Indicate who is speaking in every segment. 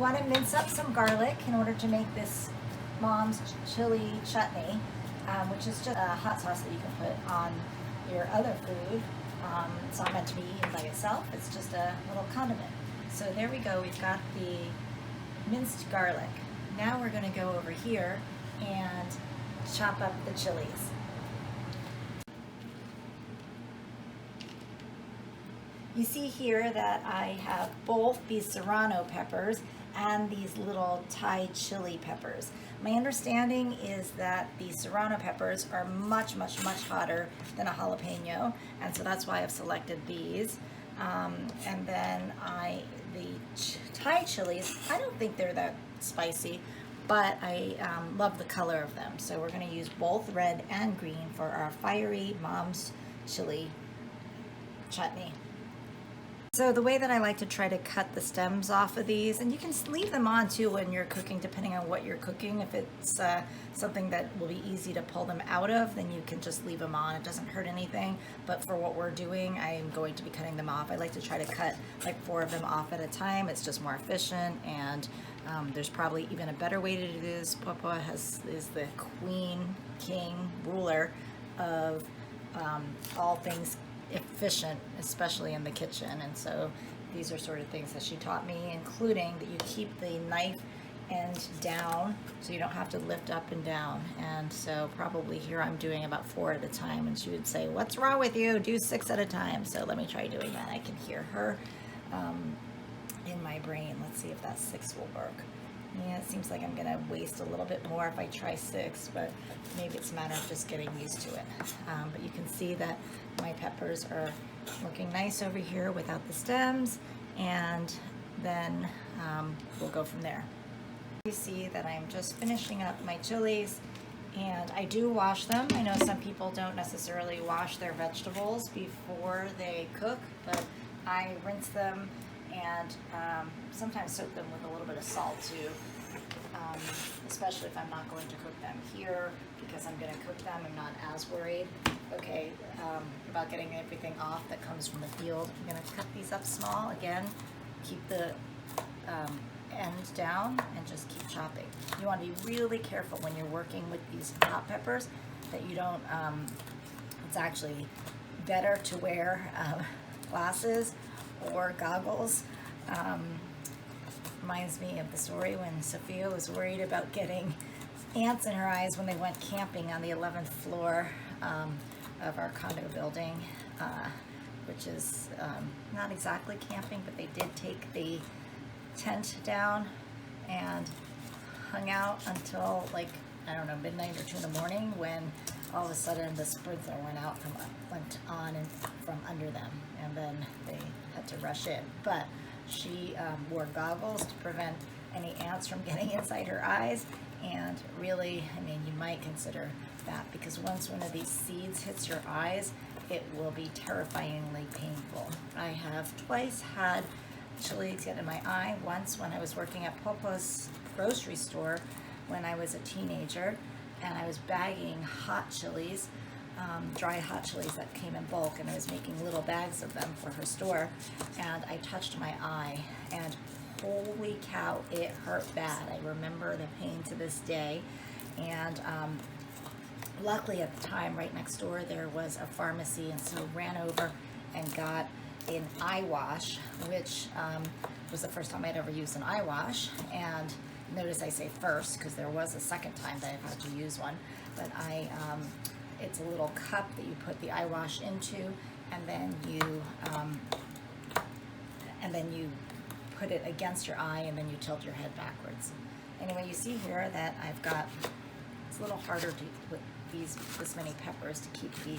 Speaker 1: want to mince up some garlic in order to make this mom's chili chutney, which is just a hot sauce that you can put on your other food. It's not meant to be eaten by itself, it's just a little condiment. So there we go, we've got the minced garlic. Now we're going to go over here and chop up the chilies. You see here that I have both these serrano peppers and these little Thai chili peppers. My understanding is that the serrano peppers are much hotter than a jalapeno, and so that's why I've selected these. And then the Thai chilies, I don't think they're that spicy, but I love the color of them. So we're going to use both red and green for our fiery mom's chili chutney. So the way that I like to try to cut the stems off of these, and you can leave them on too when you're cooking, depending on what you're cooking. If it's something that will be easy to pull them out of, then you can just leave them on. It doesn't hurt anything. But for what we're doing, I am going to be cutting them off. I like to try to cut like 4 of them off at a time. It's just more efficient, and there's probably even a better way to do this. Papa is the queen, king, ruler of all things efficient, especially in the kitchen, and so these are sort of things that she taught me, including that you keep the knife end down so you don't have to lift up and down. And so probably here I'm doing about 4 at a time, and she would say, "What's wrong with you? Do 6 at a time." So let me try doing that. I can hear her in my brain. Let's see if that 6 will work. Yeah, it seems like I'm gonna waste a little bit more if I try 6, but maybe it's a matter of just getting used to it. But you can see that my peppers are looking nice over here without the stems, and then we'll go from there. You see that I'm just finishing up my chilies, and I do wash them. I know some people don't necessarily wash their vegetables before they cook, but I rinse them and sometimes soak them with a little bit of salt too, especially if I'm not going to cook them here, because I'm going to cook them. I'm not as worried about getting everything off that comes from the field. I'm going to cut these up small again, keep the end down, and just keep chopping. You want to be really careful when you're working with these hot peppers that you don't, it's actually better to wear glasses or goggles. Reminds me of the story when Sophia was worried about getting ants in her eyes when they went camping on the 11th floor of our condo building, which is not exactly camping, but they did take the tent down and hung out until, like, I don't know, midnight or 2 in the morning, when all of a sudden the sprinkler went on and from under them, and then they had to rush in. But she wore goggles to prevent any ants from getting inside her eyes, and really, I mean, you might consider that, because once one of these seeds hits your eyes, it will be terrifyingly painful. I have twice had chilies get in my eye. Once when I was working at Popo's grocery store when I was a teenager, and I was bagging hot chilies, dry hot chilies that came in bulk, and I was making little bags of them for her store, and I touched my eye, and holy cow, it hurt bad. I remember the pain to this day. And luckily at the time, right next door there was a pharmacy, and so ran over and got an eye wash, which was the first time I'd ever used an eye wash. And notice I say first, because there was a second time that I've had to use one, but it's a little cup that you put the eye wash into, and then you put it against your eye, and then you tilt your head backwards. Anyway, you see here that I've got, it's a little harder to with this many peppers to keep the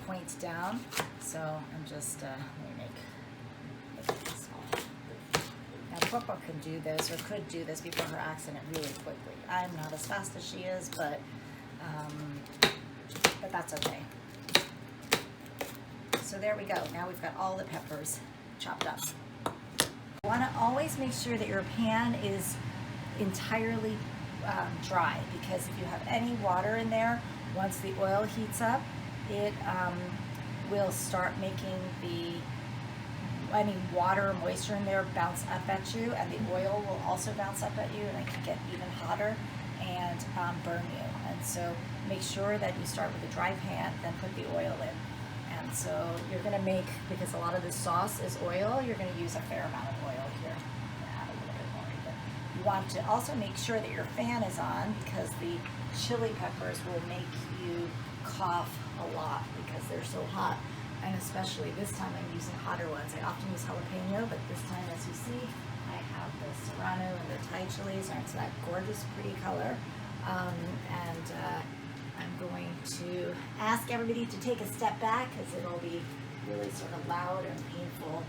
Speaker 1: points down, so I'm just let me make this small. Now Papa can do this, or could do this before her accident, really quickly. I'm not as fast as she is, but that's okay. So there we go. Now we've got all the peppers chopped up. You want to always make sure that your pan is entirely dry, because if you have any water in there, once the oil heats up, it will start making the any water or moisture in there bounce up at you, and the oil will also bounce up at you, and it can get even hotter and burn you. And so make sure that you start with a dry pan, then put the oil in. And so you're going to make, because a lot of this sauce is oil, you're going to use a fair amount of oil here. Add a little bit more even. You want to also make sure that your fan is on, because the chili peppers will make you cough a lot because they're so hot. And especially this time I'm using hotter ones. I often use jalapeno, but this time, as you see, I have the serrano and the Thai chilies. Aren't that gorgeous, pretty color? I'm going to ask everybody to take a step back, because it'll be really sort of loud and painful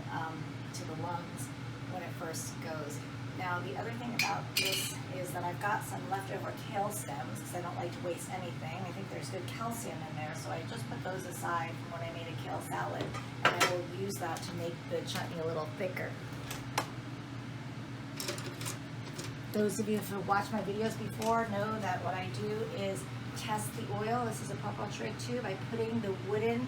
Speaker 1: to the lungs when it first goes. Now, the other thing about this is that I've got some leftover kale stems, because I don't like to waste anything. I think there's good calcium in there, so I just put those aside from when I made a kale salad, and I will use that to make the chutney a little thicker. Those of you who have watched my videos before know that what I do is test the oil. This is a purple trick too, by putting the wooden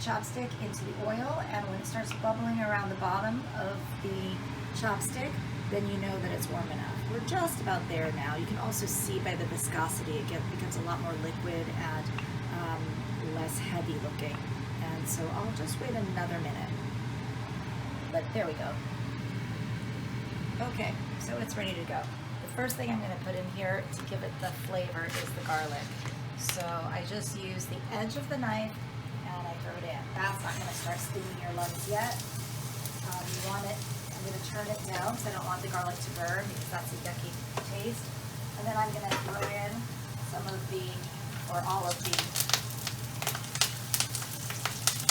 Speaker 1: chopstick into the oil, and when it starts bubbling around the bottom of the chopstick, then you know that it's warm enough. We're just about there now. You can also see by the viscosity it becomes a lot more liquid and less heavy looking. And so I'll just wait another minute. But there we go. Okay, so it's ready to go. The first thing I'm going to put in here to give it the flavor is the garlic. So I just use the edge of the knife and I throw it in. That's not going to start stinging your lungs yet. You want it, I'm going to turn it down because I don't want the garlic to burn, because that's a yucky taste. And then I'm going to throw in some of the, or all of the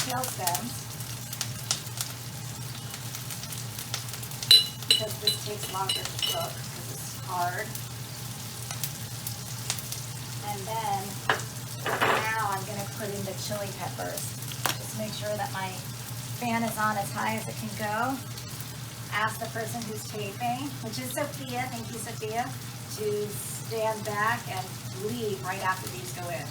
Speaker 1: kale stems, because this takes longer to cook because it's hard. And then now I'm going to put in the chili peppers. Just make sure that my fan is on as high as it can go. Ask the person who's taping, which is Sophia, thank you Sophia, to stand back and leave right after these go in.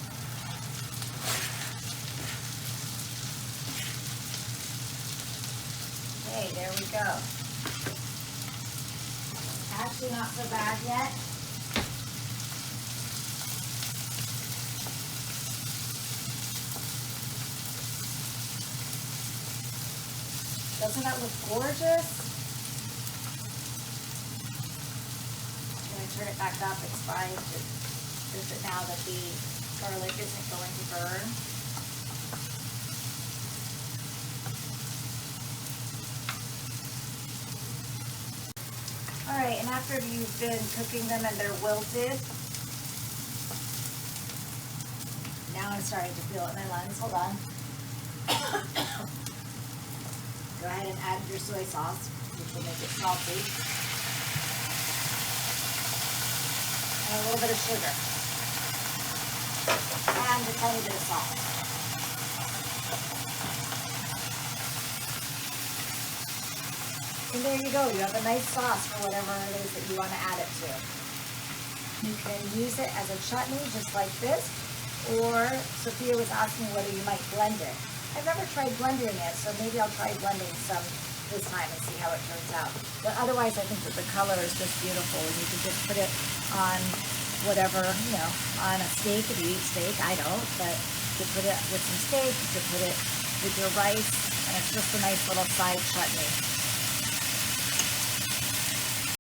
Speaker 1: Okay, there we go. Actually not so bad yet. Doesn't that look gorgeous? I'm going to turn it back up. It's fine. Just now that the garlic isn't going to burn. All right, and after you've been cooking them and they're wilted, now I'm starting to feel it in my lungs. Hold on. Go ahead and add your soy sauce, which will make it salty. And a little bit of sugar. And a tiny bit of salt. And there you go. You have a nice sauce for whatever it is that you want to add it to. You can use it as a chutney just like this, or Sophia was asking whether you might blend it. I've never tried blending it, so maybe I'll try blending some this time and see how it turns out. But otherwise, I think that the color is just beautiful, and you can just put it on whatever, you know, on a steak if you eat steak. I don't, but you could put it with some steak, you could put it with your rice, and it's just a nice little side chutney.